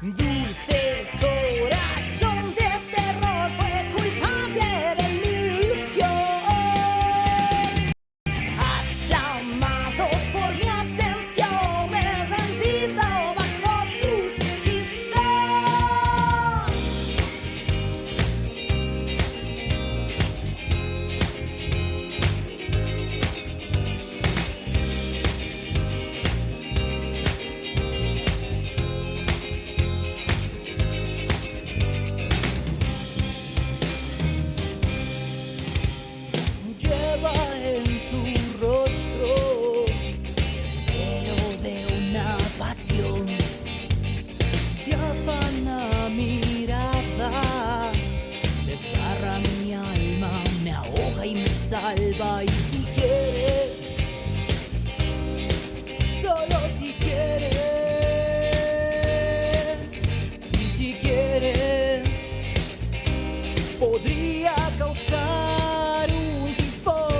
Dulce corazón de terror fue culpable de mi ilusión. Has llamado por mi atención, me he rendido bajo tus hechizos. Lleva en su rostro el velo de una pasión, diáfana mirada, desgarra mi alma, me ahoga y me salva. Y si quieres, solo si quieres, y si quieres, podría causar un tifón.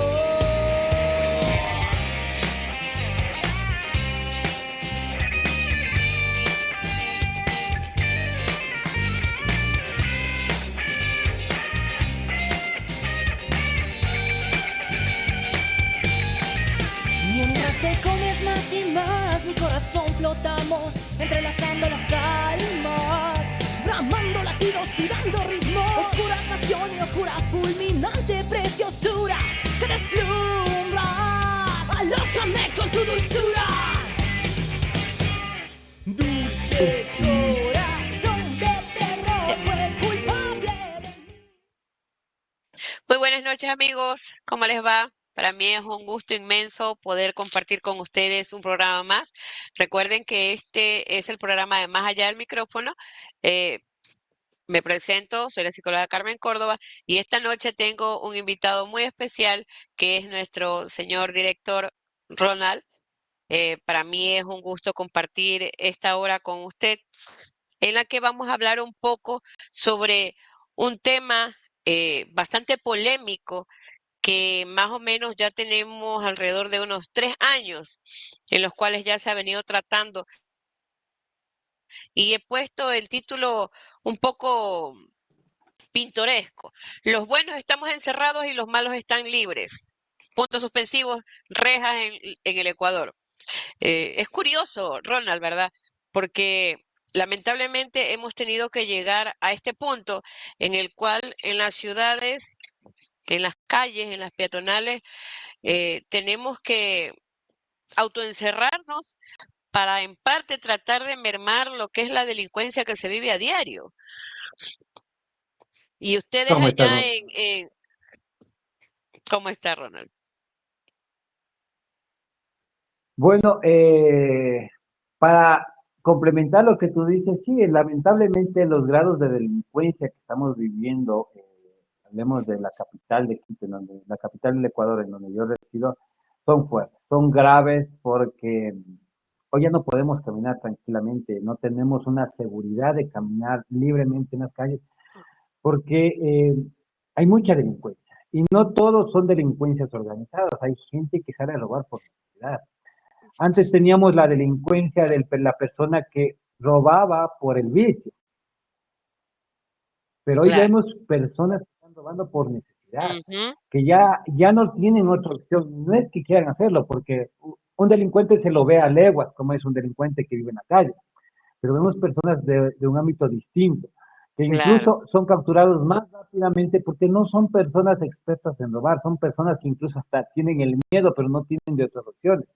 Mientras te comes más y más, mi corazón flotamos, entrelazando las almas, bramando latidos y dando ritmo. Oscura pasión y locura, fulminante preciosura, te deslumbras, alócame con tu dulzura. Dulce corazón de terror fue culpable de mí. Muy buenas noches, amigos. ¿Cómo les va? Para mí es un gusto inmenso poder compartir con ustedes un programa más. Recuerden que este es el programa de Más Allá del Micrófono. Me presento, soy la psicóloga Carmen Córdoba y esta noche tengo un invitado muy especial que es nuestro señor director Ronald. Para mí es un gusto compartir esta hora con usted, en la que vamos a hablar un poco sobre un tema bastante polémico que más o menos ya tenemos alrededor de unos 3 años en los cuales ya se ha venido tratando, y he puesto el título un poco pintoresco: los buenos estamos encerrados y los malos están libres. Puntos suspensivos, rejas en el Ecuador. Es curioso, Ronald, ¿verdad? Porque lamentablemente hemos tenido que llegar a este punto en el cual en las ciudades, en las calles, en las peatonales, tenemos que autoencerrarnos para en parte tratar de mermar lo que es la delincuencia que se vive a diario. Y ustedes ¿Cómo estás? allá ¿cómo está, Ronald? Bueno, para complementar lo que tú dices, sí, lamentablemente los grados de delincuencia que estamos viviendo, hablemos de la capital de Quito, la capital del Ecuador, en donde yo resido, son fuertes, son graves porque hoy ya no podemos caminar tranquilamente, no tenemos una seguridad de caminar libremente en las calles, porque hay mucha delincuencia. Y no todos son delincuencias organizadas, hay gente que sale a robar por necesidad. Antes teníamos la delincuencia de la persona que robaba por el vicio, pero hoy Claro. vemos personas que están robando por necesidad, Ujú. que ya no tienen otra opción. No es que quieran hacerlo, porque un delincuente se lo ve a leguas, como es un delincuente que vive en la calle, pero vemos personas de un ámbito distinto, que Claro. incluso son capturados más rápidamente porque no son personas expertas en robar, son personas que incluso hasta tienen el miedo, pero no tienen de otras opciones.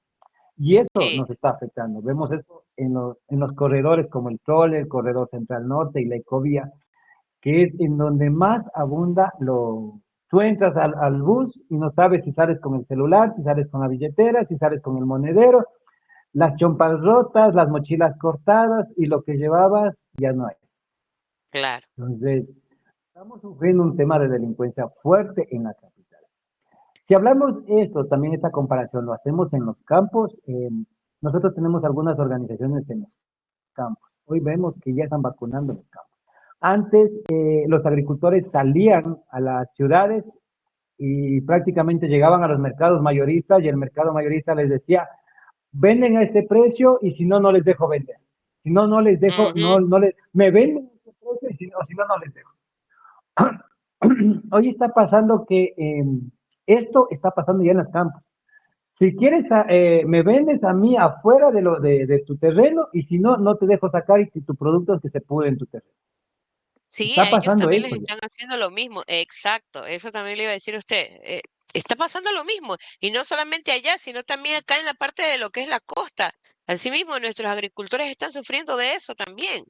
Y eso Sí, nos está afectando. Vemos eso en los corredores como el Trole, el Corredor Central Norte y la Ecovía, que es en donde más abunda lo... Tú entras al bus y no sabes si sales con el celular, si sales con la billetera, si sales con el monedero, las chompas rotas, las mochilas cortadas y lo que llevabas ya no hay. claro. Entonces, estamos sufriendo un tema de delincuencia fuerte en la capital. Si hablamos esto, también esta comparación lo hacemos en los campos. Nosotros tenemos algunas organizaciones en los campos. Hoy vemos que ya están vacunando en los campos. Antes los agricultores salían a las ciudades y prácticamente llegaban a los mercados mayoristas y el mercado mayorista les decía, venden a este precio y si no, no les dejo vender. Si no, no les dejo, Ujú. no les, me venden ese precio y si no, no les dejo. Hoy está pasando que esto está pasando ya en los campos. Si quieres, me vendes a mí afuera de tu terreno y si no, no te dejo sacar y que tu producto es que se pudre en tu terreno. Sí, Está a ellos pasando también les eso ya. están haciendo lo mismo. Exacto, eso también le iba a decir a usted. Está pasando lo mismo. Y no solamente allá, sino también acá en la parte de lo que es la costa. Asimismo, nuestros agricultores están sufriendo de eso también.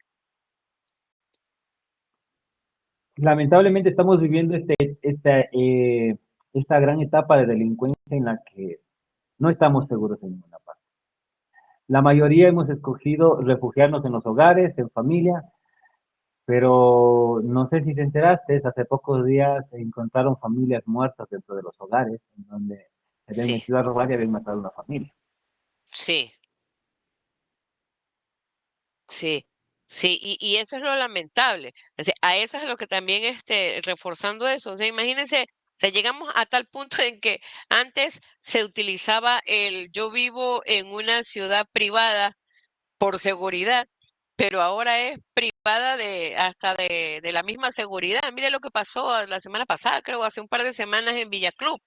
Lamentablemente estamos viviendo esta gran etapa de delincuencia en la que no estamos seguros en ninguna parte. La mayoría hemos escogido refugiarnos en los hogares, en familia, pero no sé si te enteraste, hace pocos días se encontraron familias muertas dentro de los hogares, en donde se habían Sí, metido a robar y habían matado a una familia. sí, sí, sí. Y eso es lo lamentable. O sea, a eso es lo que también reforzando eso. O sea, imagínense, o sea, llegamos a tal punto en que antes se utilizaba el yo vivo en una ciudad privada por seguridad, pero ahora es privada de hasta de la misma seguridad. Mire lo que pasó la semana pasada, creo, hace un par de semanas en Villa Club.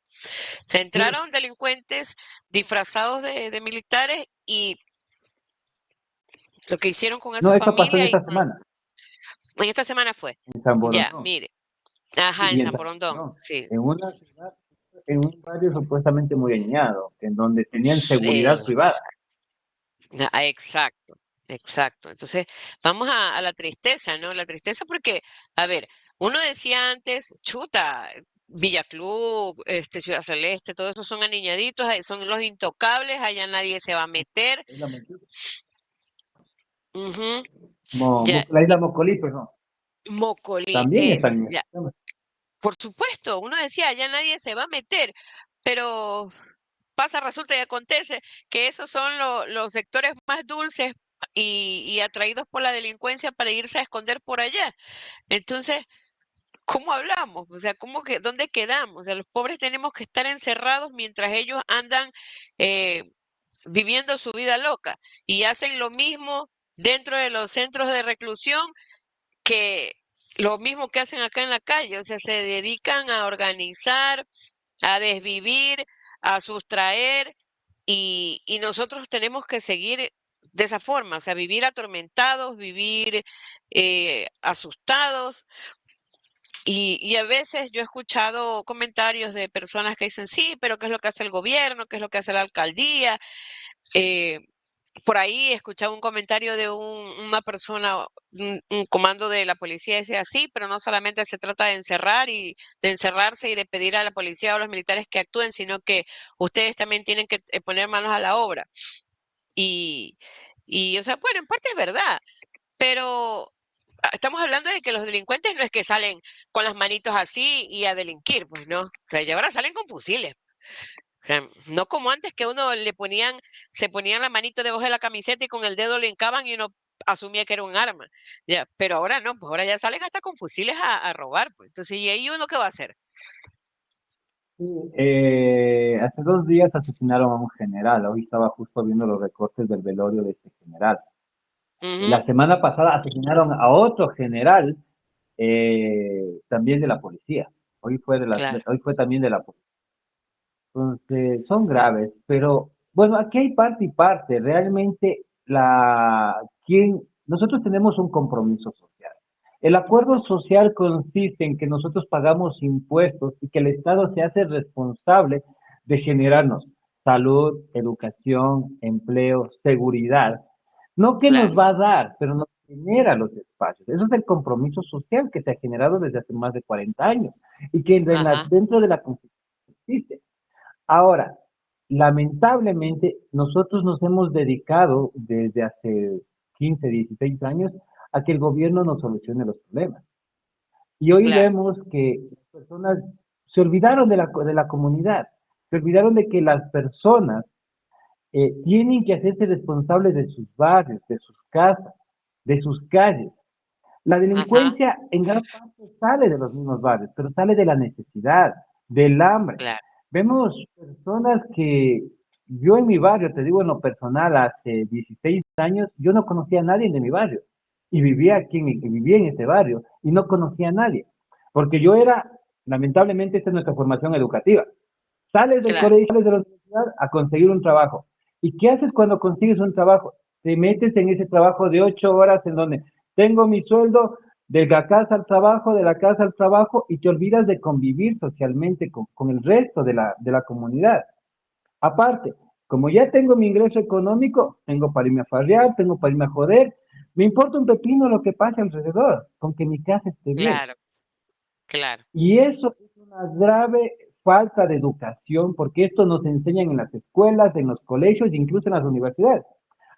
Se Sí, entraron delincuentes disfrazados de militares y lo que hicieron con esa no, eso pasó en familia y esta semana, en esta semana fue, en San ya, Borondón. mire, ajá, en Y en San San Borondón, Borondón, sí. en una ciudad, en un barrio supuestamente muy dañado, en donde tenían seguridad privada. Exacto. Exacto, exacto. Entonces, vamos a la tristeza, ¿no? La tristeza porque, a ver, uno decía antes, chuta, Villa Club, Ciudad Celeste, todo eso son aniñaditos, son los intocables, allá nadie se va a meter. Es la mentira. Ujú. Como Ya, La isla Mocolí, pues no, Mocolí también es, están en ya, ese tema. por supuesto, uno decía, allá nadie se va a meter, pero pasa, resulta y acontece que esos son los sectores más dulces y atraídos por la delincuencia para irse a esconder por allá. Entonces, ¿cómo hablamos? O sea, dónde quedamos? O sea, los pobres tenemos que estar encerrados mientras ellos andan eh, viviendo su vida loca y hacen lo mismo dentro de los centros de reclusión que lo mismo que hacen acá en la calle. O sea, se dedican a organizar, a desvivir, a sustraer y nosotros tenemos que seguir de esa forma, o sea, vivir atormentados, vivir asustados. Y a veces yo he escuchado comentarios de personas que dicen, sí, pero ¿qué es lo que hace el gobierno? ¿Qué es lo que hace la alcaldía? Eh, por ahí escuchaba un comentario de una persona, un comando de la policía, decía así, pero no solamente se trata de encerrar y de encerrarse y de pedir a la policía o a los militares que actúen, sino que ustedes también tienen que poner manos a la obra. Y, o sea, bueno, en parte es verdad, pero estamos hablando de que los delincuentes no es que salen con las manitos así y a delinquir, pues no. O sea, y ahora salen con fusiles. O sea, no como antes que uno se ponían la manito debajo de la camiseta y con el dedo le hincaban y uno asumía que era un arma. Ya, pero ahora no, pues ahora ya salen hasta con fusiles a robar, pues. Entonces, ¿y ahí uno qué va a hacer? Sí, hace 2 días asesinaron a un general. Hoy estaba justo viendo los recortes del velorio de este general. Ujú, La semana pasada asesinaron a otro general, también de la policía. claro, Hoy fue también de la policía. Entonces, son graves, pero bueno, aquí hay parte y parte. Realmente, nosotros tenemos un compromiso social. El acuerdo social consiste en que nosotros pagamos impuestos y que el Estado se hace responsable de generarnos salud, educación, empleo, seguridad. No que nos claro. va a dar, pero nos genera los espacios. Eso es el compromiso social que se ha generado desde hace más de 40 años y que Ajá, dentro de la Constitución existe. Ahora, lamentablemente, nosotros nos hemos dedicado desde hace 15, 16 años a que el gobierno nos solucione los problemas. Y hoy claro. vemos que las personas se olvidaron de la comunidad, se olvidaron de que las personas tienen que hacerse responsables de sus barrios, de sus casas, de sus calles. La Ajá, delincuencia en gran parte sale de los mismos barrios, pero sale de la necesidad, del hambre. claro. Vemos personas que yo en mi barrio, te digo en lo personal, hace 16 años, yo no conocía a nadie de mi barrio. Y vivía aquí, vivía en este barrio, y no conocía a nadie. Porque yo era, lamentablemente, esta es nuestra formación educativa. Sales del Claro, colegio, sales de la universidad a conseguir un trabajo. ¿Y qué haces cuando consigues un trabajo? Te metes en ese trabajo de 8 horas en donde tengo mi sueldo de la casa al trabajo, de la casa al trabajo, y te olvidas de convivir socialmente con el resto de la comunidad. Aparte, como ya tengo mi ingreso económico, tengo para irme a farrear, tengo para irme a joder, me importa un pepino lo que pase alrededor, con que mi casa esté bien. claro, claro. Y eso es una grave falta de educación, porque esto nos enseñan en las escuelas, en los colegios, incluso en las universidades,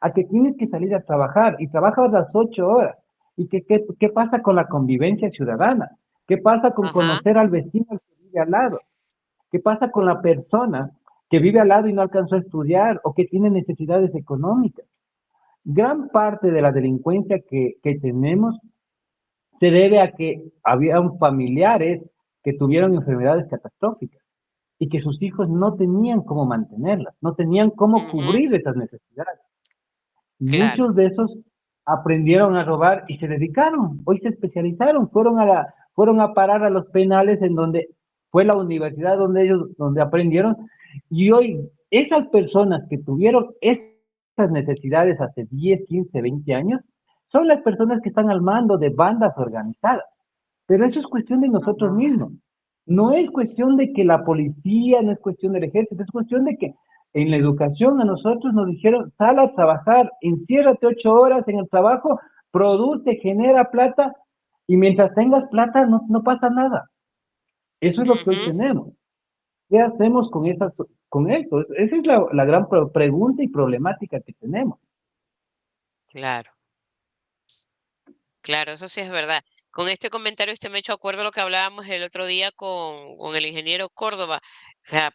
a que tienes que salir a trabajar y trabajas las 8 horas. ¿Y qué pasa con la convivencia ciudadana? ¿Qué pasa con Ajá. conocer al vecino que vive al lado? ¿Qué pasa con la persona que vive al lado y no alcanzó a estudiar o que tiene necesidades económicas? Gran parte de la delincuencia que tenemos se debe a que habían familiares que tuvieron enfermedades catastróficas y que sus hijos no tenían cómo mantenerlas, no tenían cómo Ujú, cubrir esas necesidades. claro. Muchos de esos aprendieron a robar y se dedicaron, hoy se especializaron, fueron a parar a los penales en donde fue la universidad donde ellos, donde aprendieron, y hoy esas personas que tuvieron esas necesidades hace 10 15 20 años, son las personas que están al mando de bandas organizadas. Pero eso es cuestión de nosotros Ajá. mismos. No es cuestión de que la policía, no es cuestión del ejército, es cuestión de que en la educación a nosotros nos dijeron, sal a trabajar, enciérrate 8 horas en el trabajo, produce, genera plata, y mientras tengas plata no pasa nada. Eso es lo que hoy Ujú, tenemos. ¿Qué hacemos con esto? Esa es la gran pregunta y problemática que tenemos. claro. Claro, eso sí es verdad. Con este comentario usted me ha hecho acuerdo a lo que hablábamos el otro día con el ingeniero Córdoba. O sea,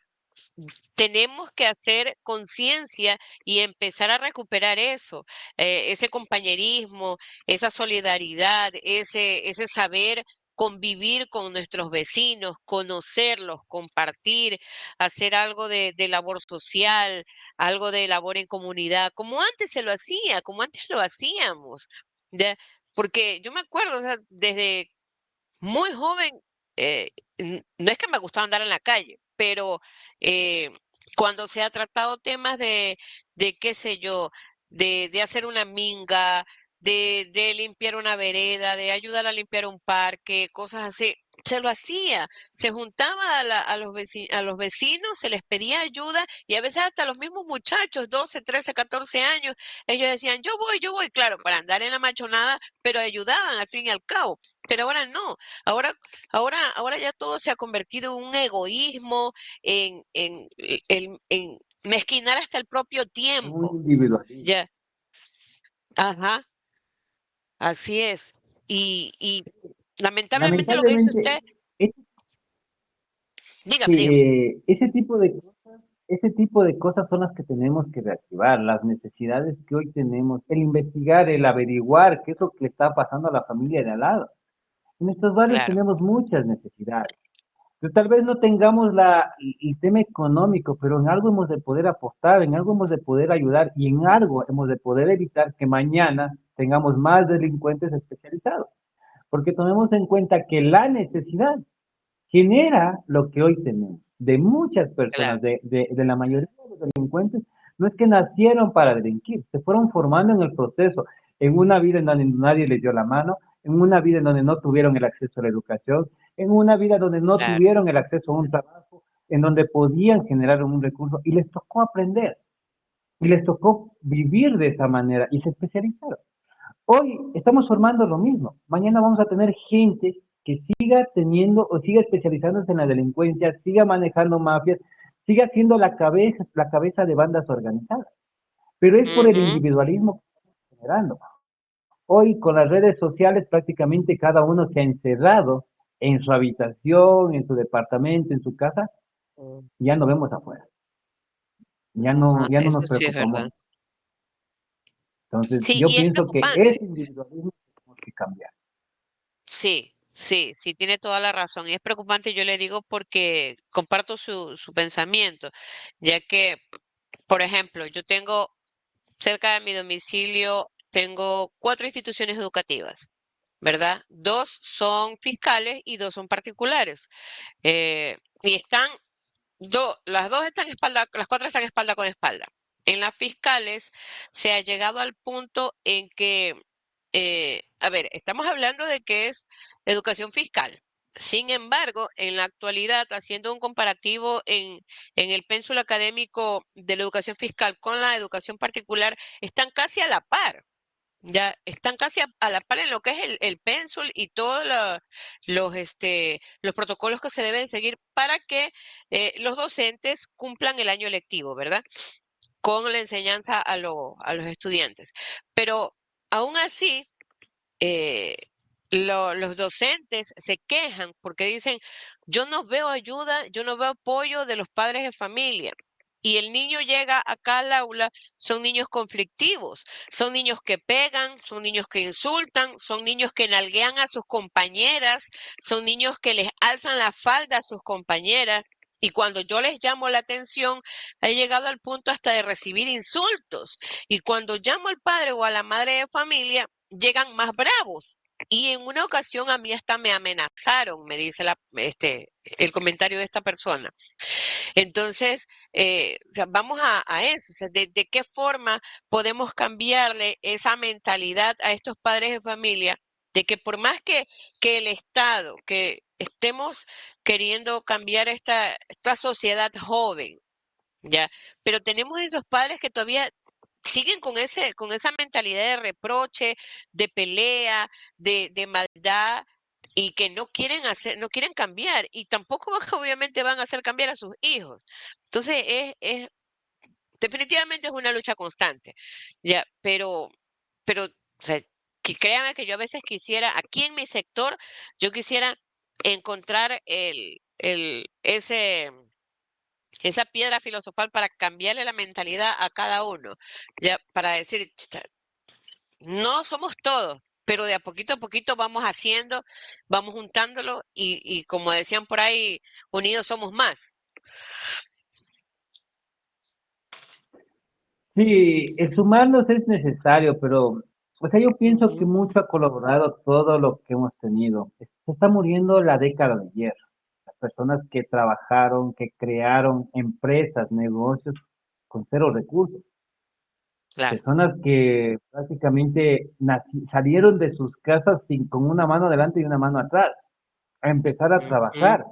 tenemos que hacer conciencia y empezar a recuperar eso, ese compañerismo, esa solidaridad, ese saber convivir con nuestros vecinos, conocerlos, compartir, hacer algo de labor social, algo de labor en comunidad, como antes se lo hacía, como antes lo hacíamos. ¿Ya? Porque yo me acuerdo, o sea, desde muy joven, no es que me gustaba andar en la calle, pero eh, cuando se ha tratado temas de qué sé yo, de hacer una minga, de limpiar una vereda, de ayudar a limpiar un parque, cosas así, se lo hacía, se juntaba a los vecinos, se les pedía ayuda y a veces hasta los mismos muchachos, 12 13 14 años, ellos decían, yo voy, claro, para andar en la machonada, pero ayudaban al fin y al cabo. Pero ahora no, Ahora, ahora ya todo se ha convertido en un egoísmo, en mezquinar hasta el propio Un tiempo. individualismo. Ya, ajá, así es. Y lamentablemente lo que dice Lamentablemente, usted, dígame, dígame. ese tipo de cosas son las que tenemos que reactivar, las necesidades que hoy tenemos, el investigar, el averiguar qué es lo que le está pasando a la familia de al lado. En estos barrios Claro, tenemos muchas necesidades. Pero tal vez no tengamos el tema económico, pero en algo hemos de poder apostar, en algo hemos de poder ayudar y en algo hemos de poder evitar que mañana tengamos más delincuentes especializados. Porque tomemos en cuenta que la necesidad genera lo que hoy tenemos. De muchas claro. personas, de la mayoría de los delincuentes, no es que nacieron para delinquir, se fueron formando en el proceso, en una vida en donde nadie les dio la mano, en una vida en donde no tuvieron el acceso a la educación, en una vida donde no Claro. tuvieron el acceso a un trabajo, en donde podían generar un recurso y les tocó aprender y les tocó vivir de esa manera y se especializaron. Hoy estamos formando lo mismo. Mañana vamos a tener gente que siga teniendo o siga especializándose en la delincuencia, siga manejando mafias, siga siendo la cabeza de bandas organizadas. Pero es por el Ujú, individualismo que estamos generando. Hoy con las redes sociales prácticamente cada uno se ha encerrado en su habitación, en su departamento, en su casa, y ya no vemos afuera. ajá, Ya no eso nos sí es preocupamos. verdad. Entonces, Sí, yo y es pienso que ese preocupante. individualismo tenemos que cambiar. Sí, sí, sí, tiene toda la razón. Y es preocupante, yo le digo, porque comparto su pensamiento, ya que Por ejemplo, yo tengo cerca de mi domicilio, tengo 4 instituciones educativas, ¿verdad? 2 son fiscales y 2 son particulares. Y las 2 están las 4 están espalda con espalda. En las fiscales se ha llegado al punto en que, a ver, estamos hablando de que es educación fiscal. Sin embargo, en la actualidad, haciendo un comparativo en el pénsul académico de la educación fiscal con la educación particular, están casi a la par. Ya están casi a la par en lo que es el pénsul y todos los protocolos que se deben seguir para que los docentes cumplan el año lectivo, ¿verdad? Con la enseñanza a los estudiantes. Pero aún así, eh, los docentes se quejan porque dicen, yo no veo ayuda, yo no veo apoyo de los padres de familia. Y el niño llega acá al aula, son niños conflictivos, son niños que pegan, son niños que insultan, son niños que nalguean a sus compañeras, son niños que les alzan la falda a sus compañeras. Y cuando yo les llamo la atención, he llegado al punto hasta de recibir insultos. Y cuando llamo al padre o a la madre de familia, llegan más bravos. Y en una ocasión a mí hasta me amenazaron, me dice el comentario de esta persona. Entonces, o sea, vamos a eso, o sea, de qué forma podemos cambiarle esa mentalidad a estos padres de familia, de que por más que el Estado, que estemos queriendo cambiar esta sociedad joven, ¿ya? Pero tenemos esos padres que todavía siguen con esa mentalidad de reproche, de pelea, de maldad, y que no quieren cambiar, y tampoco obviamente van a hacer cambiar a sus hijos. Entonces, definitivamente es una lucha constante, ya, pero, o sea, que créanme que yo a veces quisiera, aquí en mi sector, yo quisiera encontrar esa piedra filosofal para cambiarle la mentalidad a cada uno, ya, para decir, "Chuta, no somos todos, pero de a poquito vamos haciendo, vamos juntándolo y como decían por ahí, unidos somos más". Sí, el sumarnos es necesario, pero, o sea, yo pienso que Ujú. mucho ha colaborado todo lo que hemos tenido. Se está muriendo la década de hierro. Las personas que trabajaron, que crearon empresas, negocios con cero recursos. Claro. Personas que prácticamente salieron de sus casas con una mano adelante y una mano atrás, a empezar a Ujú. trabajar.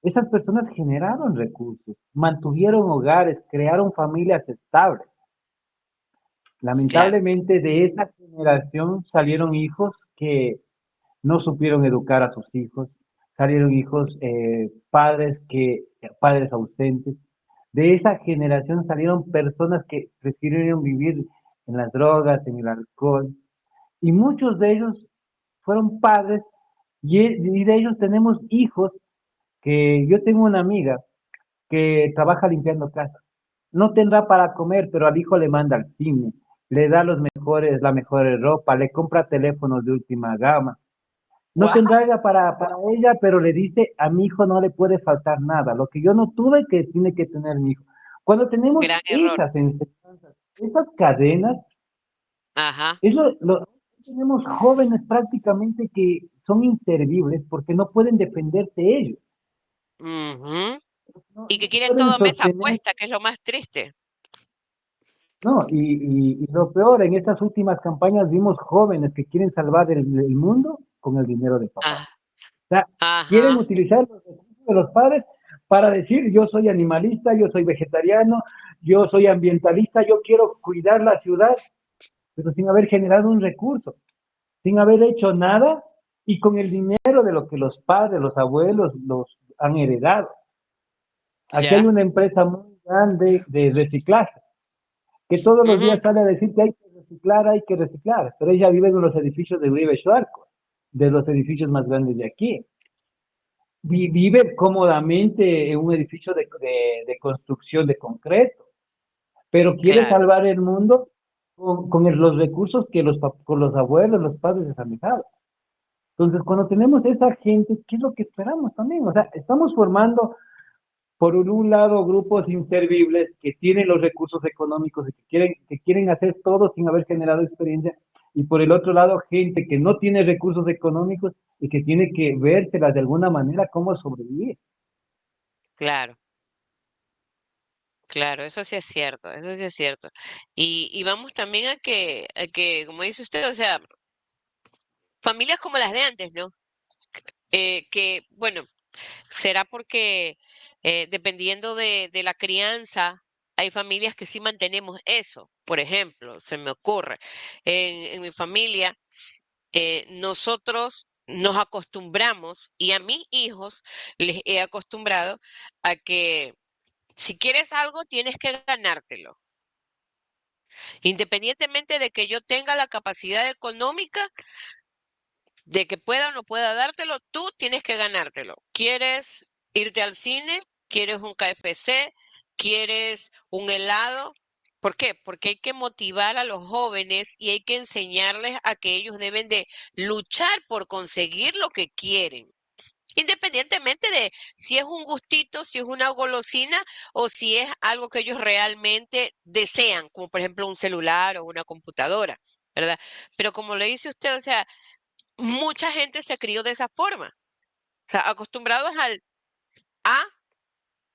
Esas personas generaron recursos, mantuvieron hogares, crearon familias estables. Claro. Lamentablemente de esa generación salieron hijos que no supieron educar a sus hijos, salieron hijos padres ausentes. De esa generación salieron personas que prefirieron vivir en las drogas, en el alcohol, y muchos de ellos fueron padres y de ellos tenemos hijos que yo tengo una amiga que trabaja limpiando casas. No tendrá para comer, pero al hijo le manda al cine, le da la mejor ropa, le compra teléfonos de última gama. No Guau, tendrá ella para ella, pero le dice, a mi hijo no le puede faltar nada. Lo que yo no tuve, que tiene que tener mi hijo. Cuando tenemos gran error. esas enseñanzas, esas cadenas, Ajá. tenemos jóvenes prácticamente que son inservibles porque no pueden defenderse ellos. Ujú. Y que No quieren pueden todo mesa sostener. puesta, que es lo más triste. No, y lo peor, en estas últimas campañas vimos jóvenes que quieren salvar el mundo con el dinero de papá. Ah, O sea, quieren ajá. utilizar los recursos de los padres para decir, yo soy animalista, yo soy vegetariano, yo soy ambientalista, yo quiero cuidar la ciudad, pero sin haber generado un recurso, sin haber hecho nada y con el dinero de lo que los padres, los abuelos los han heredado. Aquí hay Ya. una empresa muy grande de reciclaje que todos los Ujú. días sale a decir que hay que reciclar, pero ella vive en los edificios de Uribe Schwarco, de los edificios más grandes de aquí. Vive cómodamente en un edificio de construcción de concreto, pero quiere Claro. salvar el mundo los recursos que con los abuelos, los padres les han dejado. Entonces, cuando tenemos esa gente, ¿qué es lo que esperamos también? O sea, estamos formando por un lado, grupos inservibles que tienen los recursos económicos y que quieren hacer todo sin haber generado experiencia, y por el otro lado, gente que no tiene recursos económicos y que tiene que vérselas de alguna manera cómo sobrevivir. Claro, claro, eso sí es cierto, eso sí es cierto. Y vamos también a que, como dice usted, o sea, familias como las de antes, ¿no? Que, bueno, será porque dependiendo de la crianza, hay familias que sí mantenemos eso. Por ejemplo, se me ocurre, en mi familia, nosotros nos acostumbramos, y a mis hijos les he acostumbrado a que si quieres algo, tienes que ganártelo. Independientemente de que yo tenga la capacidad económica, de que pueda o no pueda dártelo, tú tienes que ganártelo. ¿Quieres irte al cine? ¿Quieres un KFC? ¿Quieres un helado? ¿Por qué? Porque hay que motivar a los jóvenes y hay que enseñarles a que ellos deben de luchar por conseguir lo que quieren. Independientemente de si es un gustito, si es una golosina o si es algo que ellos realmente desean, como por ejemplo un celular o una computadora, ¿verdad? Pero como le dice usted, o sea, mucha gente se crió de esa forma, o sea, acostumbrados al A,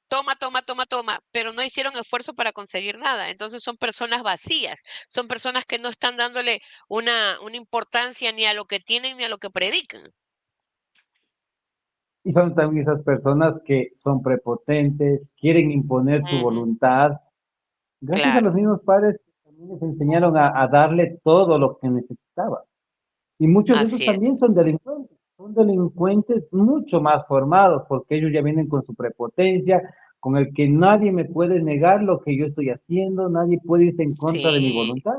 toma, toma, toma, toma, pero no hicieron esfuerzo para conseguir nada. Entonces son personas vacías, son personas que no están dándole una importancia ni a lo que tienen ni a lo que predican. Y son también esas personas que son prepotentes, quieren imponer su Ujú, voluntad, gracias a claro, los mismos padres que también les enseñaron a darle todo lo que necesitaba. Y muchos de esos así es. también son delincuentes mucho más formados, porque ellos ya vienen con su prepotencia, con el que nadie me puede negar lo que yo estoy haciendo, nadie puede irse en contra de mi Sí, voluntad.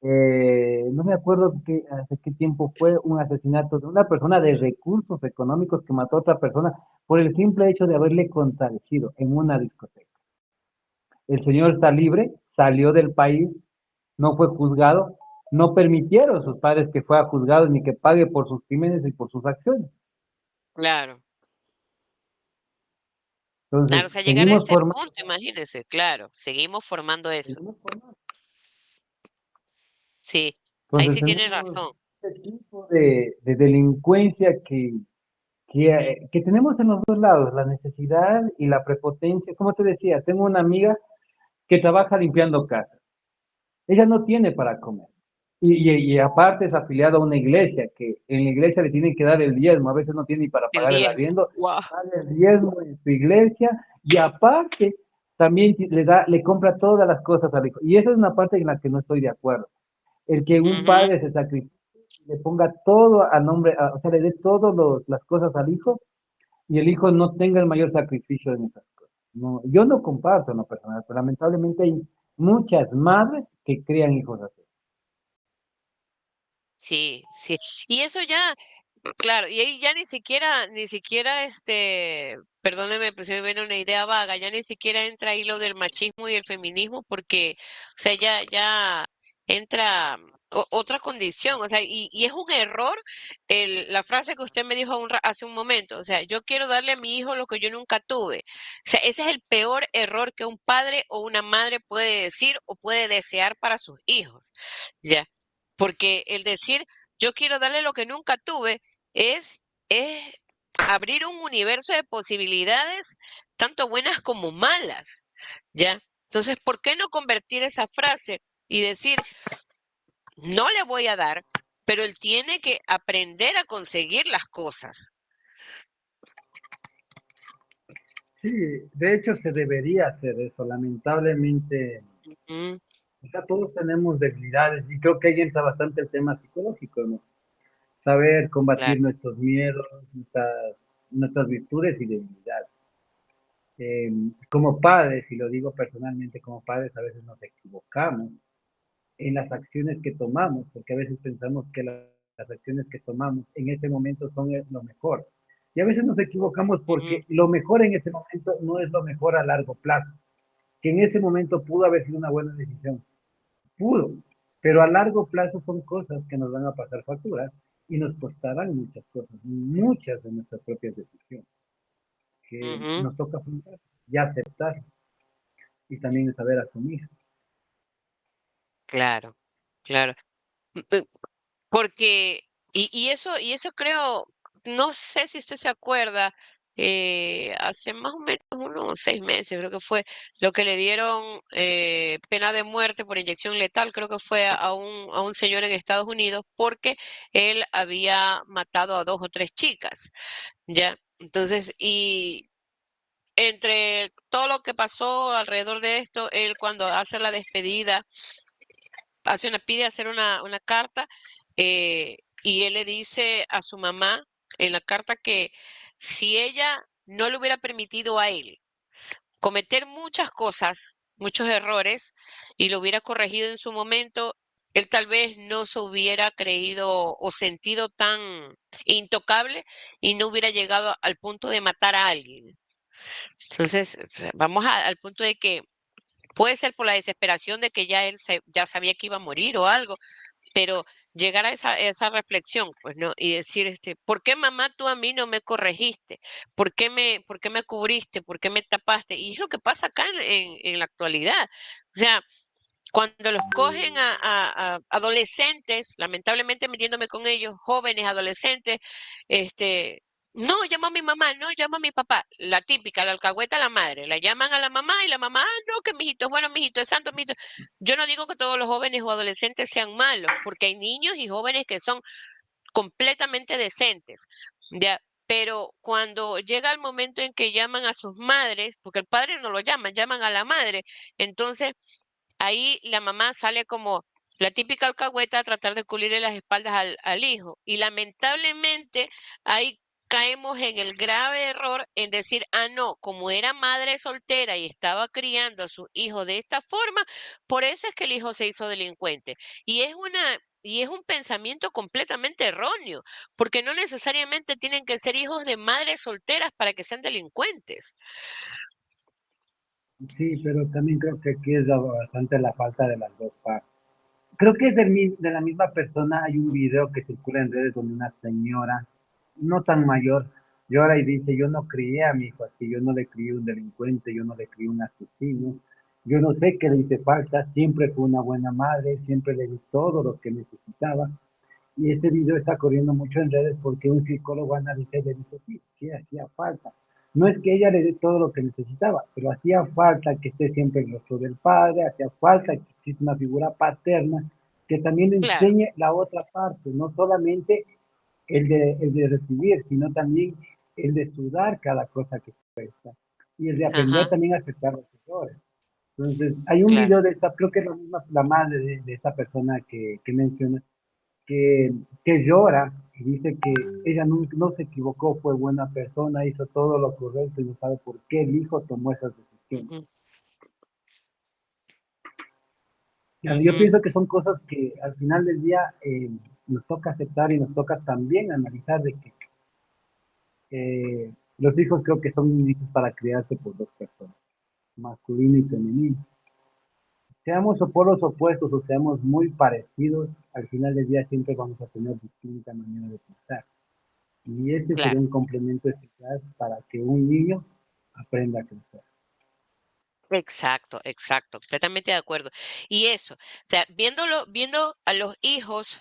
No me acuerdo hace qué tiempo fue un asesinato de una persona de recursos económicos que mató a otra persona por el simple hecho de haberle contradecido en una discoteca. El señor está libre, salió del país, no fue juzgado, no permitieron sus padres que fuera juzgado ni que pague por sus crímenes y por sus acciones. claro. Claro, Entonces, o sea, llegar a seguimos ese formando, punto, imagínense, claro, seguimos formando eso. seguimos formando. Sí, ahí Entonces, sí tiene tenemos razón. este tipo de delincuencia que tenemos en los dos lados, la necesidad y la prepotencia. Como te decía, tengo una amiga que trabaja limpiando casas. Ella no tiene para comer. Y aparte es afiliada a una iglesia, que en la iglesia le tienen que dar el diezmo, a veces no tiene ni para El pagar el diezmo. arriendo, Wow. sale el diezmo en su iglesia, y aparte también le compra todas las cosas al hijo. Y esa es una parte en la que no estoy de acuerdo. El que un padre se sacrifique, le ponga todo a nombre, o sea, le dé todas las cosas al hijo, y el hijo no tenga el mayor sacrificio en esas cosas. No, yo no comparto en lo personal, pero lamentablemente hay muchas madres que crían hijos así. Sí, sí. Y eso ya, claro, y ahí ya ni siquiera, perdóneme, pues se me viene una idea vaga, ya ni siquiera entra ahí lo del machismo y el feminismo, porque, o sea, ya entra otra condición, o sea, y es un error la frase que usted me dijo hace un momento, o sea, yo quiero darle a mi hijo lo que yo nunca tuve. O sea, ese es el peor error que un padre o una madre puede decir o puede desear para sus hijos, ¿ya? Porque el decir, yo quiero darle lo que nunca tuve, es abrir un universo de posibilidades, tanto buenas como malas, ¿ya? Entonces, ¿por qué no convertir esa frase y decir, no le voy a dar, pero él tiene que aprender a conseguir las cosas? Sí, de hecho se debería hacer eso. Lamentablemente, Ujú, ya todos tenemos debilidades y creo que ahí entra bastante el tema psicológico, ¿no? Saber claro. combatir nuestros miedos, nuestras virtudes y debilidades. Como padres, y lo digo personalmente, como padres a veces nos equivocamos en las acciones que tomamos, porque a veces pensamos que las acciones que tomamos en ese momento son lo mejor. Y a veces nos equivocamos Ujú, porque lo mejor en ese momento no es lo mejor a largo plazo, que en ese momento pudo haber sido una buena decisión, pudo, pero a largo plazo son cosas que nos van a pasar facturas y nos costarán muchas cosas, muchas de nuestras propias decisiones, que ujú. nos toca afrontar. y aceptar y también saber asumir. Claro, claro. Porque, y eso creo, no sé si usted se acuerda, hace más o menos unos 6 meses, creo que fue lo que le dieron pena de muerte por inyección letal, creo que fue a un señor en Estados Unidos, porque él había matado a 2 o 3 chicas, ¿ya? Entonces, y entre todo lo que pasó alrededor de esto, él cuando hace la despedida, pide hacer una carta, y él le dice a su mamá en la carta que si ella no le hubiera permitido a él cometer muchas cosas, muchos errores, y lo hubiera corregido en su momento, él tal vez no se hubiera creído o sentido tan intocable y no hubiera llegado al punto de matar a alguien. Entonces, o sea, vamos al punto de que puede ser por la desesperación de que ya él ya sabía que iba a morir o algo, pero llegar a esa reflexión, pues, ¿no? Y decir, ¿por qué mamá tú a mí no me corregiste? ¿Por qué me cubriste? ¿Por qué me tapaste? Y es lo que pasa acá en la actualidad. O sea, cuando los cogen a adolescentes, lamentablemente metiéndome con ellos, jóvenes, adolescentes, no, llamo a mi mamá, no, llamo a mi papá, la típica, la alcahueta a la madre, la llaman a la mamá y la mamá, no, que mijito es bueno, mijito es santo, mijito. Yo no digo que todos los jóvenes o adolescentes sean malos, porque hay niños y jóvenes que son completamente decentes, ¿ya? Pero cuando llega el momento en que llaman a sus madres, porque el padre no lo llaman, llaman a la madre, entonces ahí la mamá sale como la típica alcahueta a tratar de cubrirle las espaldas al hijo. Y lamentablemente ahí caemos en el grave error en decir, no, como era madre soltera y estaba criando a su hijo de esta forma, por eso es que el hijo se hizo delincuente. Y es un pensamiento completamente erróneo, porque no necesariamente tienen que ser hijos de madres solteras para que sean delincuentes. Sí, pero también creo que aquí es bastante la falta de las dos partes. Creo que es de la misma persona. Hay un video que circula en redes donde una señora, no tan mayor, llora y dice, yo no crié a mi hijo así, yo no le crié un delincuente, yo no le crié un asesino, yo no sé qué le hice falta, siempre fue una buena madre, siempre le di todo lo que necesitaba. Y este video está corriendo mucho en redes porque un psicólogo analiza y le dice, sí, sí hacía falta. No es que ella le dé todo lo que necesitaba, pero hacía falta que esté siempre el rostro del padre, hacía falta que exista una figura paterna que también le Claro, enseñe la otra parte, no solamente el de recibir, sino también el de sudar cada cosa que cuesta y el de aprender ajá, también a aceptar los errores. Entonces, hay un claro, video de esta, creo que es la misma, la madre de esta persona que menciona, que, que llora y dice que ella no se equivocó, fue buena persona, hizo todo lo correcto y no sabe por qué el hijo tomó esas decisiones. ujú, Yo ujú, pienso que son cosas que al final del día nos toca aceptar y nos toca también analizar de que los hijos creo que son hechos para criarse por dos personas, masculino y femenino. Seamos polos opuestos o seamos muy parecidos, al final del día siempre vamos a tener distinta manera de pensar. Y ese sería claro. un complemento eficaz para que un niño aprenda a crecer. Exacto, exacto, completamente de acuerdo. Y eso, o sea, viendo a los hijos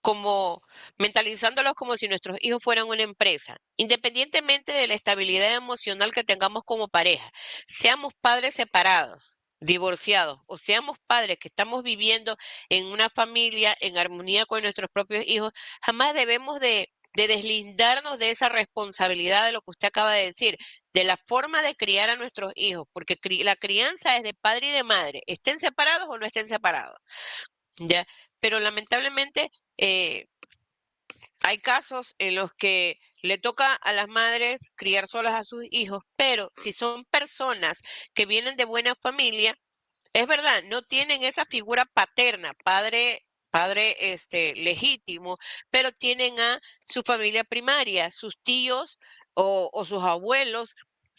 como mentalizándolos como si nuestros hijos fueran una empresa, independientemente de la estabilidad emocional que tengamos como pareja, seamos padres separados, divorciados, o seamos padres que estamos viviendo en una familia en armonía con nuestros propios hijos, jamás debemos de deslindarnos de esa responsabilidad de lo que usted acaba de decir, de la forma de criar a nuestros hijos, porque la crianza es de padre y de madre, estén separados o no estén separados, ¿ya? Pero lamentablemente eh, hay casos en los que le toca a las madres criar solas a sus hijos, pero si son personas que vienen de buena familia, es verdad, no tienen esa figura paterna, padre legítimo, pero tienen a su familia primaria, sus tíos o sus abuelos,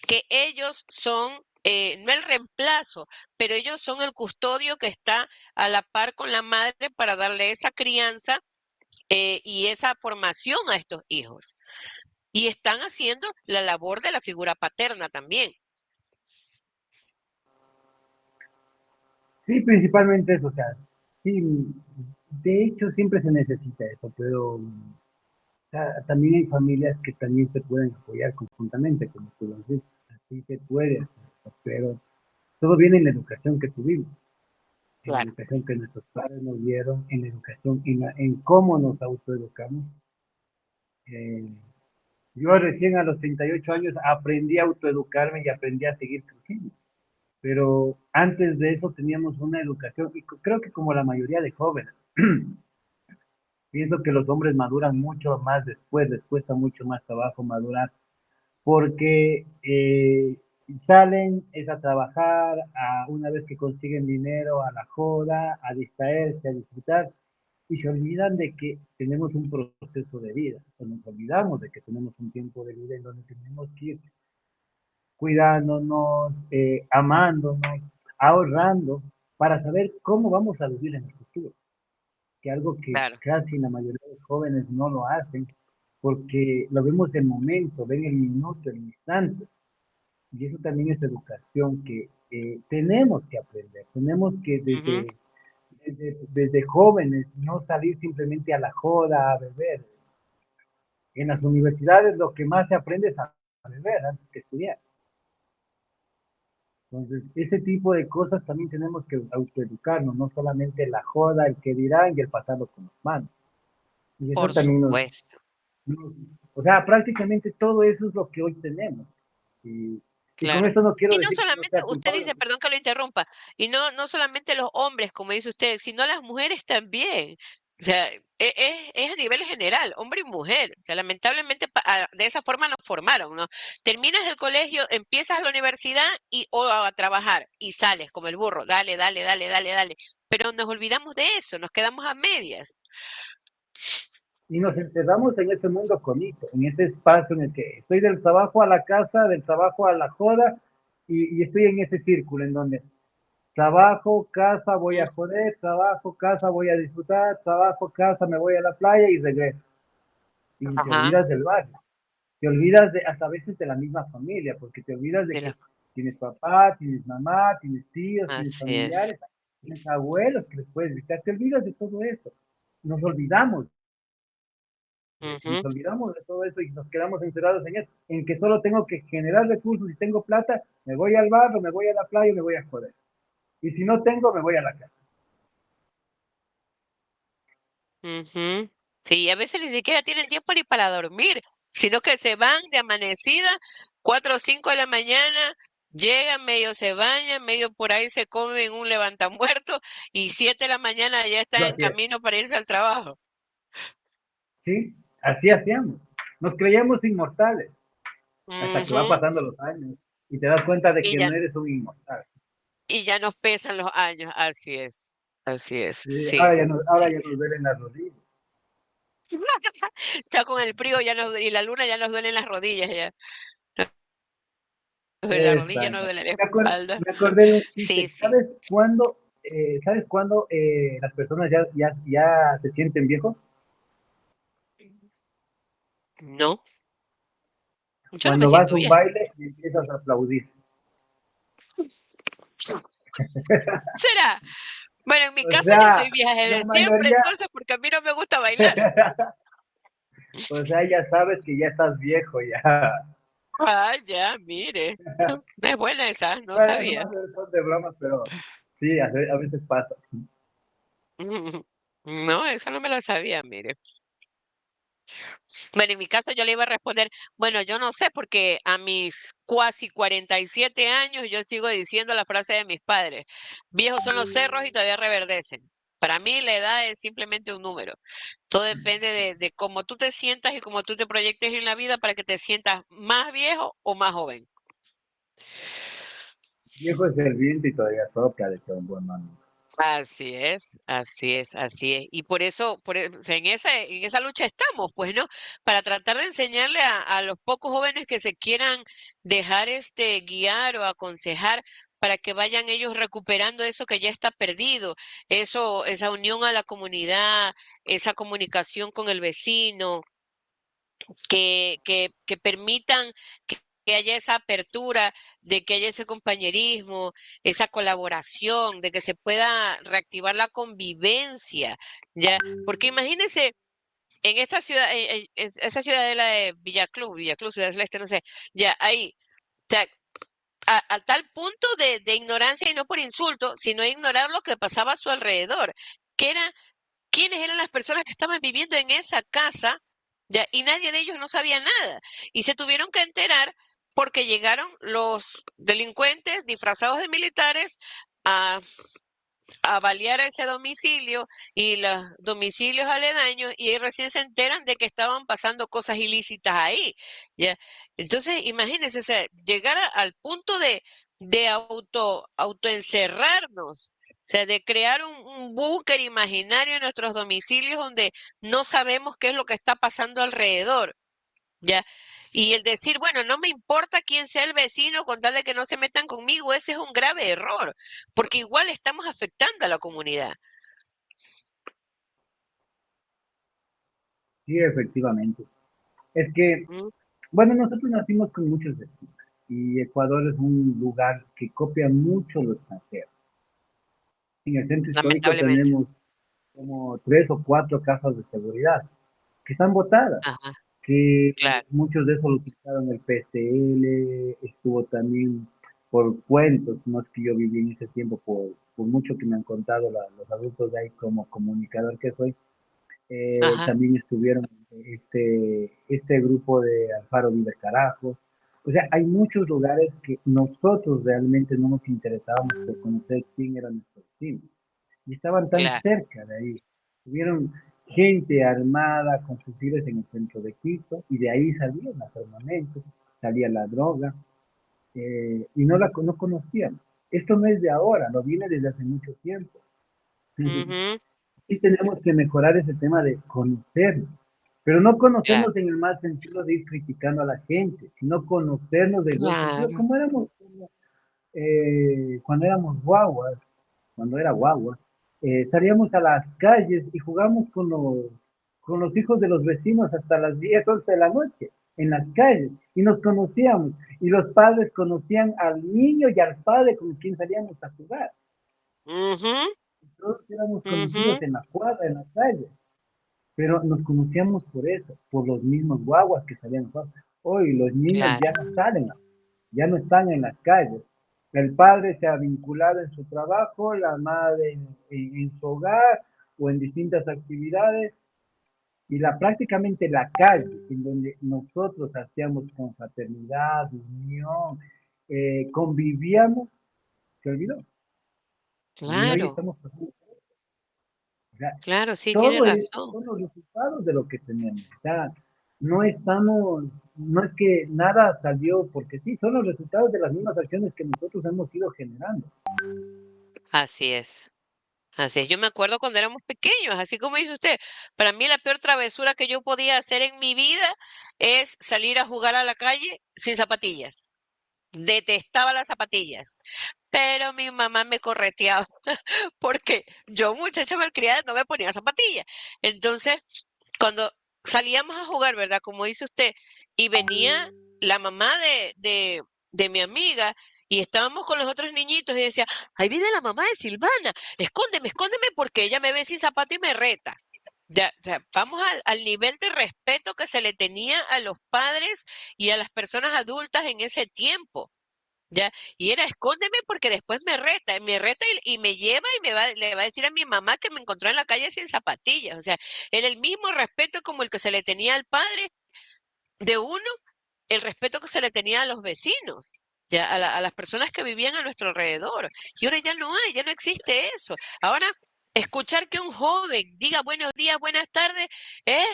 que ellos son no el reemplazo, pero ellos son el custodio que está a la par con la madre para darle esa crianza y esa formación a estos hijos. Y están haciendo la labor de la figura paterna también. Sí, principalmente eso, o sea, sí, de hecho siempre se necesita eso, pero sea, también hay familias que también se pueden apoyar conjuntamente, como tú lo dices, así se puede hacer, pero todo viene en la educación que tuvimos, en la Claro, educación que nuestros padres nos dieron, en la educación, en cómo nos autoeducamos. Eh, yo recién a los 38 años aprendí a autoeducarme y aprendí a seguir creciendo, pero antes de eso teníamos una educación, y creo que como la mayoría de jóvenes, pienso que los hombres maduran mucho más después, les cuesta mucho más trabajo madurar porque salen es a trabajar, una vez que consiguen dinero, a la joda, a distraerse, a disfrutar, y se olvidan de que tenemos un proceso de vida, o nos olvidamos de que tenemos un tiempo de vida en donde tenemos que ir cuidándonos, amándonos, ahorrando, para saber cómo vamos a vivir en el futuro, que algo que claro. casi la mayoría de jóvenes no lo hacen, porque lo vemos el momento, ven el minuto, el instante. Y eso también es educación que tenemos que aprender. Tenemos que Ujú. desde jóvenes no salir simplemente a la joda, a beber. En las universidades lo que más se aprende es a beber antes que estudiar. Entonces, ese tipo de cosas también tenemos que autoeducarnos, no solamente la joda, el que dirán y el pasarlo con las manos. Y eso Por también supuesto. o sea, prácticamente todo eso es lo que hoy tenemos. Y con Claro. esto no quiero Y no decir que no solamente, sea usted culpable. dice, perdón que lo interrumpa, y no solamente los hombres, como dice usted, sino las mujeres también. O sea, es a nivel general, hombre y mujer. O sea, lamentablemente de esa forma nos formaron, ¿no? Terminas el colegio, empiezas la universidad y o a trabajar y sales como el burro, dale, dale, dale, dale, dale. Pero nos olvidamos de eso, nos quedamos a medias. Y nos encerramos en ese mundo conito, en ese espacio en el que estoy del trabajo a la casa, del trabajo a la joda, y estoy en ese círculo en donde trabajo, casa, voy Mm. a joder, trabajo, casa, voy a disfrutar, trabajo, casa, me voy a la playa y regreso. Y te Ajá, olvidas del barrio, te olvidas de, hasta a veces de la misma familia, porque te olvidas de de que la- tienes papá, tienes mamá, tienes tíos, tienes así es. familiares, tienes abuelos que les puedes visitar, te olvidas de todo eso. Nos olvidamos nos Ujú. olvidamos de todo eso y nos quedamos encerrados en eso, en que solo tengo que generar recursos y tengo plata, me voy al barrio, me voy a la playa, me voy a joder. Y si no tengo, me voy a la casa. Ujú. Sí, a veces ni siquiera tienen tiempo ni para dormir, sino que se van de amanecida, 4 o 5 de la mañana, llegan, medio se bañan, medio por ahí se comen un levantamuerto y 7 de la mañana ya están Yo en así es. camino para irse al trabajo. Sí, así hacíamos. Nos creíamos inmortales hasta que van Ujú. pasando los años y te das cuenta de Y que ya, no eres un inmortal. y ya nos pesan los años, así es, sí, Ahora sí. ya nos duelen las rodillas. Ya con el frío ya nos, y la luna ya nos duelen las rodillas ya. Nos duele la rodilla, nos Exacto. duele la espalda. Me acordé de un Sí, chiste. sí. ¿Sabes cuándo las personas ya se sienten viejos? No, yo no me Cuando vas siento a un vieja. baile y empiezas a aplaudir. ¿Será? Bueno, en mi O caso yo sea, soy vieja la desde siempre, mayoría, entonces, porque a mí no me gusta bailar. o sea, ya sabes que ya estás viejo ya. Ah, ya, mire. Es buena esa, no Bueno, sabía. más son de bromas, pero sí, a veces pasa. No, esa no me la sabía, mire. Bueno, en mi caso yo le iba a responder, bueno, yo no sé, porque a mis cuasi 47 años yo sigo diciendo la frase de mis padres, viejos son los cerros y todavía reverdecen. Para mí la edad es simplemente un número. Todo depende de cómo tú te sientas y cómo tú te proyectes en la vida para que te sientas más viejo o más joven. Viejo es el viento y todavía sopla de todo buen mano. Así es, así es, así es. Y por eso, o sea, en esa lucha estamos, pues, ¿no? Para tratar de enseñarle a los pocos jóvenes que se quieran dejar guiar o aconsejar para que vayan ellos recuperando eso que ya está perdido, eso, esa unión a la comunidad, esa comunicación con el vecino, que permitan que haya esa apertura, de que haya ese compañerismo, esa colaboración, de que se pueda reactivar la convivencia, ¿ya? Porque imagínense, en esta ciudad, esa ciudadela de Villa Cruz, Ciudad del Este, no sé, ya ahí, o sea, a tal punto de ignorancia y no por insulto, sino ignorar lo que pasaba a su alrededor, que era quiénes eran las personas que estaban viviendo en esa casa, ya, y nadie de ellos no sabía nada. Y se tuvieron que enterar porque llegaron los delincuentes disfrazados de militares a balear a ese domicilio y los domicilios aledaños y ahí recién se enteran de que estaban pasando cosas ilícitas ahí, ¿ya? Entonces, imagínense, o sea, llegar al punto de autoencerrarnos, o sea, de crear un búnker imaginario en nuestros domicilios donde no sabemos qué es lo que está pasando alrededor. ¿Ya? Y el decir, bueno, no me importa quién sea el vecino con tal de que no se metan conmigo, ese es un grave error, porque igual estamos afectando a la comunidad. Sí, efectivamente. Es que, Mm, bueno, nosotros nacimos con muchos destinos y Ecuador es un lugar que copia mucho lo extranjero. En el centro histórico Lamentablemente. tenemos como 3 o 4 casas de seguridad que están botadas, Ajá, que claro. muchos de esos lo utilizaron el PSL, estuvo también por cuentos, no es que yo viví en ese tiempo, por mucho que me han contado los adultos de ahí como comunicador que soy, Ajá. también estuvieron este grupo de Alfaro Vive Carajo. O sea, hay muchos lugares que nosotros realmente no nos interesábamos por conocer quién eran nuestros vecinos y estaban tan Claro. cerca de ahí. Tuvieron gente armada con fusiles en el centro de Quito y de ahí salían los armamentos, salía la droga y no conocían. Esto no es de ahora, no viene desde hace mucho tiempo. Ujú, Sí tenemos que mejorar ese tema de conocernos, pero no claro. conocernos en el mal sentido de ir criticando a la gente, sino conocernos del buen sentido, Claro. como éramos cuando éramos guaguas, cuando era guagua, salíamos a las calles y jugamos con los hijos de los vecinos hasta las 10 11 de la noche, en las calles, y nos conocíamos, y los padres conocían al niño y al padre con quien salíamos a jugar. Ujú, Todos éramos conocidos ujú, en la cuadra, en la calle, pero nos conocíamos por eso, por los mismos guaguas que salían a jugar. Hoy los niños claro. ya no salen, ya no están en las calles. El padre se ha vinculado en su trabajo, la madre en su hogar o en distintas actividades y prácticamente la calle en donde nosotros hacíamos confraternidad, unión, convivíamos, se olvidó. Y hoy Claro. estamos pasando, o sea, Claro, sí, tiene todo esto razón. son los resultados de lo que tenemos. O sea, no estamos, no es que nada salió porque sí, son los resultados de las mismas acciones que nosotros hemos ido generando. Así es. Así es. Yo me acuerdo cuando éramos pequeños, así como dice usted, para mí la peor travesura que yo podía hacer en mi vida es salir a jugar a la calle sin zapatillas. Detestaba las zapatillas, pero mi mamá me correteaba porque yo, muchacha malcriada, no me ponía zapatillas. Entonces, cuando salíamos a jugar, ¿verdad? Como dice usted, y venía la mamá de mi amiga y estábamos con los otros niñitos y decía, ahí viene la mamá de Silvana, escóndeme, escóndeme porque ella me ve sin zapato y me reta. Ya, o sea, vamos al nivel de respeto que se le tenía a los padres y a las personas adultas en ese tiempo. Ya, y era escóndeme porque después me reta y me lleva y le va a decir a mi mamá que me encontró en la calle sin zapatillas. O sea, era el mismo respeto como el que se le tenía al padre de uno, el respeto que se le tenía a los vecinos, ya, a las personas que vivían a nuestro alrededor. Y ahora ya no hay, ya no existe eso. Ahora, escuchar que un joven diga buenos días, buenas tardes, es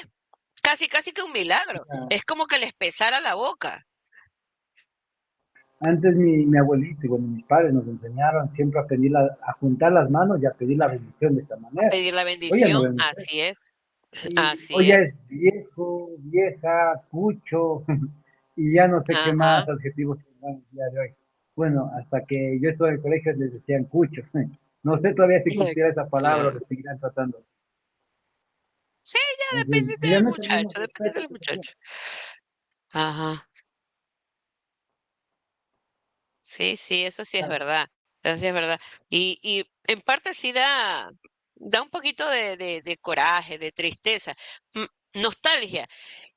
casi, casi que un milagro. Es como que les pesara la boca. Antes mi abuelito y bueno, mis padres nos enseñaron siempre a a juntar las manos y a pedir la bendición de esta A manera. pedir la Hoy ya no bendición, vemos eso. así es. Hoy Así ya es es. viejo, vieja, cucho, y ya no sé qué más Ajá. adjetivos tendrán el día de hoy. Bueno, hasta que yo estuve en el colegio les decían cuchos. No sé todavía si existirá esa palabra o Claro. le seguirán tratando. Sí, ya Entonces, depende ya del no es el mismo muchacho, depende respeto del que tenía. muchacho. Ajá. sí, eso sí es verdad. Eso sí es verdad. Y en parte sí da un poquito de coraje, de tristeza, mm, nostalgia.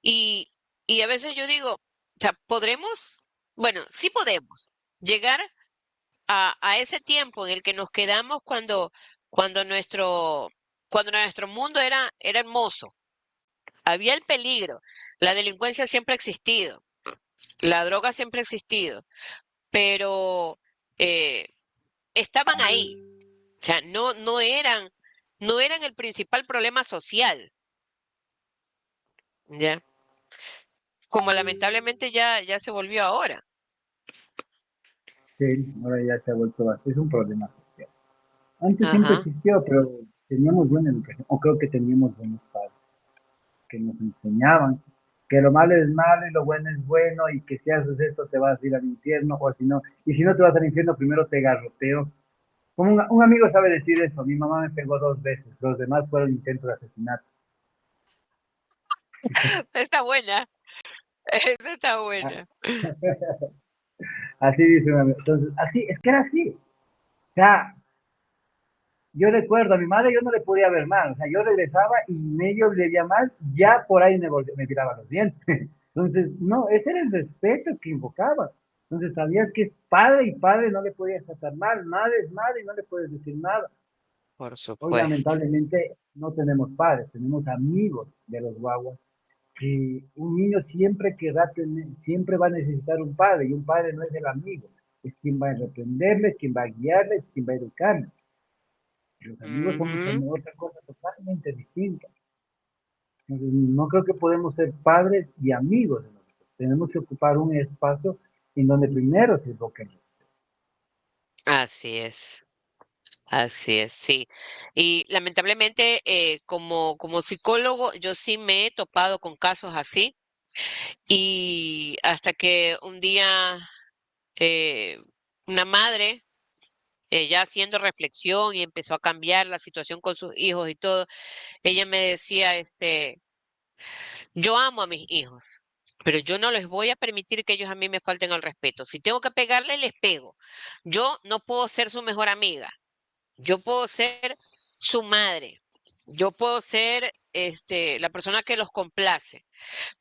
Y, y a veces yo digo, o sea, podremos, bueno, sí podemos llegar a ese tiempo en el que nos quedamos cuando nuestro, cuando nuestro mundo era hermoso. Había el peligro, la delincuencia siempre ha existido, la droga siempre ha existido, pero eh, estaban ahí. O sea, no eran el principal problema social, ¿ya? Como lamentablemente ya se volvió ahora. Sí, ahora ya se ha vuelto así, es un problema social. Antes siempre Ajá. existió, pero teníamos buena educación, o creo que teníamos buenos padres que nos enseñaban que lo malo es malo y lo bueno es bueno y que si haces esto te vas a ir al infierno o si no, y si no te vas al infierno primero te garroteo. Como un amigo sabe decir eso, mi mamá me pegó 2 veces, los demás fueron intentos de asesinato. Está buena, esa está Ah, buena. así dice un amigo. Entonces, así, es que era así. O sea, yo recuerdo a mi madre, yo no le podía ver mal, o sea, yo regresaba y medio le veía mal, ya por ahí me tiraba los dientes. Entonces, no, ese era el respeto que invocaba. Entonces, sabías que es padre y padre no le podías tratar mal, madre es madre y no le puedes decir nada. Por Hoy, supuesto. lamentablemente, no tenemos padres, tenemos amigos de los guaguas, que un niño siempre querrá tener, siempre va a necesitar un padre, y un padre no es el amigo, es quien va a reprenderle, es quien va a guiarle, es quien va a educarle. Los amigos somos Ujú. como otra cosa totalmente distinta. Entonces, no creo que podemos ser padres y amigos de nosotros. Tenemos que ocupar un espacio en donde primero se invoquen. Así es, sí. Y lamentablemente, como psicólogo, yo sí me he topado con casos así. Y hasta que un día eh, una madre, ya haciendo reflexión y empezó a cambiar la situación con sus hijos y todo, ella me decía, yo amo a mis hijos, pero yo no les voy a permitir que ellos a mí me falten al respeto. Si tengo que pegarle, les pego. Yo no puedo ser su mejor amiga. Yo puedo ser su madre. Yo puedo ser la persona que los complace,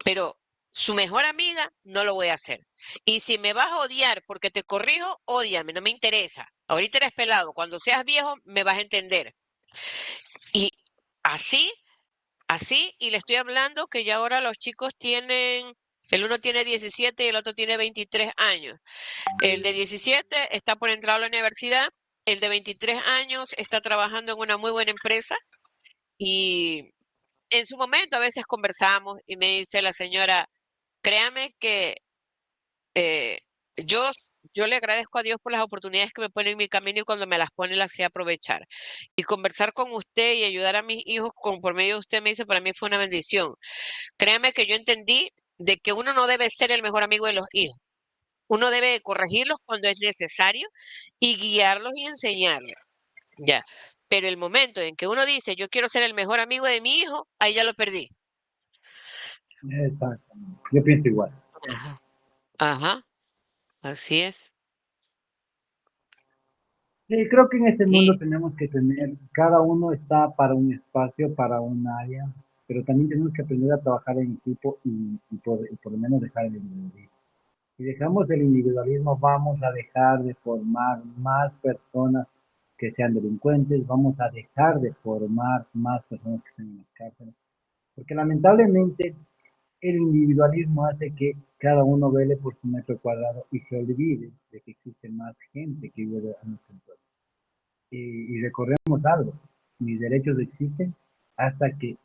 pero su mejor amiga no lo voy a hacer. Y si me vas a odiar porque te corrijo, ódiame, no me interesa. Ahorita eres pelado, cuando seas viejo me vas a entender. Y así, así, y le estoy hablando que ya ahora los chicos tienen, el uno tiene 17 y el otro tiene 23 años. El de 17 está por entrar a la universidad, el de 23 años está trabajando en una muy buena empresa y en su momento a veces conversamos y me dice la señora, créame que eh, yo, yo le agradezco a Dios por las oportunidades que me pone en mi camino y cuando me las pone las sé aprovechar. Y conversar con usted y ayudar a mis hijos por medio de usted me dice, para mí fue una bendición. Créame que yo entendí de que uno no debe ser el mejor amigo de los hijos. Uno debe de corregirlos cuando es necesario y guiarlos y enseñarles. Ya. Pero el momento en que uno dice, yo quiero ser el mejor amigo de mi hijo, ahí ya lo perdí. Exactamente. Yo pienso igual. Ajá. Ajá, así es. Sí, creo que en este mundo Y, tenemos que tener, cada uno está para un espacio, para un área, pero también tenemos que aprender a trabajar en equipo y por lo menos dejar el individualismo. Si dejamos el individualismo, vamos a dejar de formar más personas que sean delincuentes, vamos a dejar de formar más personas que estén en las cárceles, porque lamentablemente el individualismo hace que cada uno vele por su metro cuadrado y se olvide de que existe más gente que vive a nuestro entorno. Y recordemos algo, mis derechos existen hasta que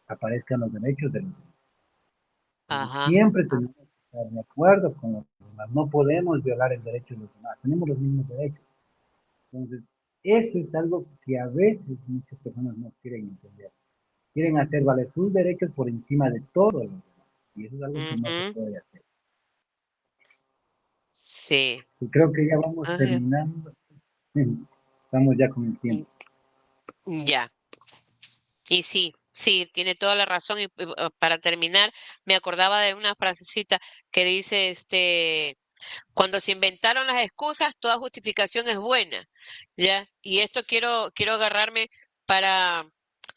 aparezcan los derechos de los demás. Entonces, ajá, siempre tenemos que estar de acuerdo con los demás, no podemos violar el derecho de los demás, tenemos los mismos derechos. Entonces, eso es algo que a veces muchas personas no quieren entender. Quieren hacer valer sus derechos por encima de todos los demás. Y eso es algo que no se ujú, puede hacer. sí. Y creo que ya vamos Ay, terminando. Estamos ya con el tiempo. mm, ya. Y sí, sí, tiene toda la razón. Y para terminar, me acordaba de una frasecita que dice, Cuando se inventaron las excusas, toda justificación es buena, ¿ya? Y esto quiero agarrarme para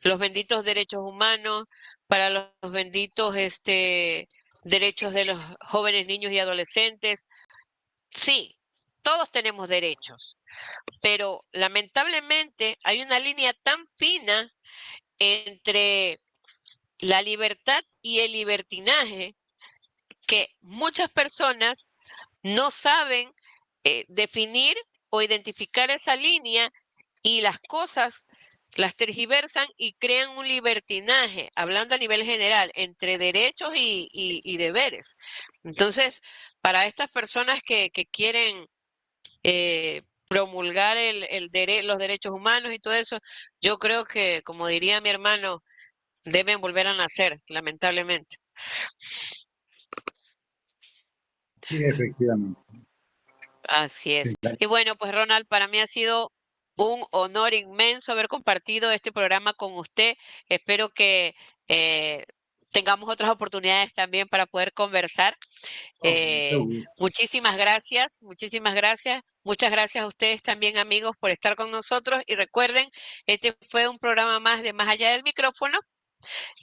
los benditos derechos humanos, para los benditos derechos de los jóvenes, niños y adolescentes. Sí, todos tenemos derechos, pero lamentablemente hay una línea tan fina entre la libertad y el libertinaje que muchas personas no saben definir o identificar esa línea y las cosas las tergiversan y crean un libertinaje, hablando a nivel general, entre derechos y deberes. Entonces, para estas personas que quieren promulgar los derechos humanos y todo eso, yo creo que, como diría mi hermano, deben volver a nacer, lamentablemente. Sí, efectivamente. Así Sí, es. Y bueno, pues Ronald, para mí ha sido un honor inmenso haber compartido este programa con usted. Espero que eh, tengamos otras oportunidades también para poder conversar. con mucho gusto. Muchísimas gracias, muchísimas gracias. Muchas gracias a ustedes también, amigos, por estar con nosotros. Y recuerden, este fue un programa más de Más Allá del Micrófono.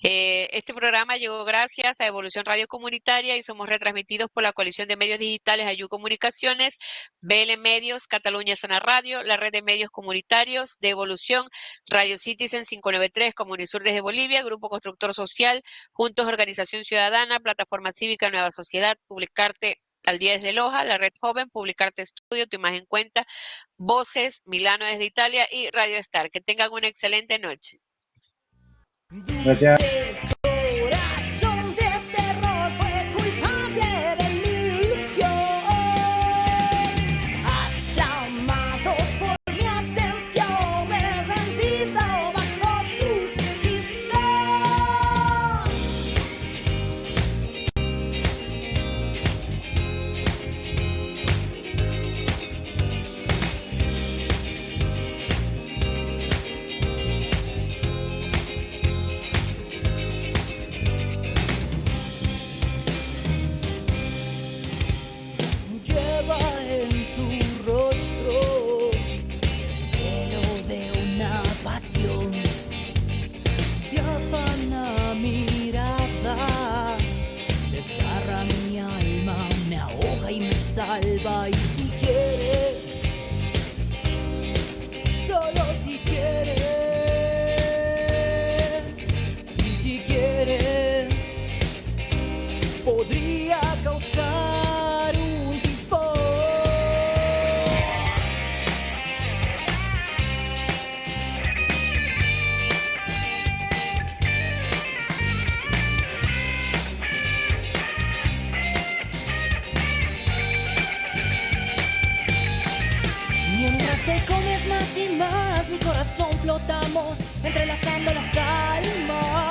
Este programa llegó gracias a Evolución Radio Comunitaria y somos retransmitidos por la Coalición de Medios Digitales Ayú Comunicaciones, BL Medios, Cataluña Zona Radio, la red de medios comunitarios de Evolución, Radio Citizen 593, Comunisur desde Bolivia, Grupo Constructor Social, Juntos Organización Ciudadana, Plataforma Cívica Nueva Sociedad, Publicarte al día desde Loja, la Red Joven, Publicarte Estudio, Tu Imagen Cuenta, Voces, Milano desde Italia y Radio Star. Que tengan una excelente noche. Gracias. Dice corazón de terror fue culpable de mi ilusión. Has clamado por mi atención, me he rendido bajo tus hechizos. Lleva en su rostro el velo de una pasión, diáfana mirada, desgarra mi alma, me ahoga y me salva. Y si quieres, solo si quieres, y si quieres, podría causar un tifón. Mientras te comes más y más, mi corazón flotamos, entrelazando las almas.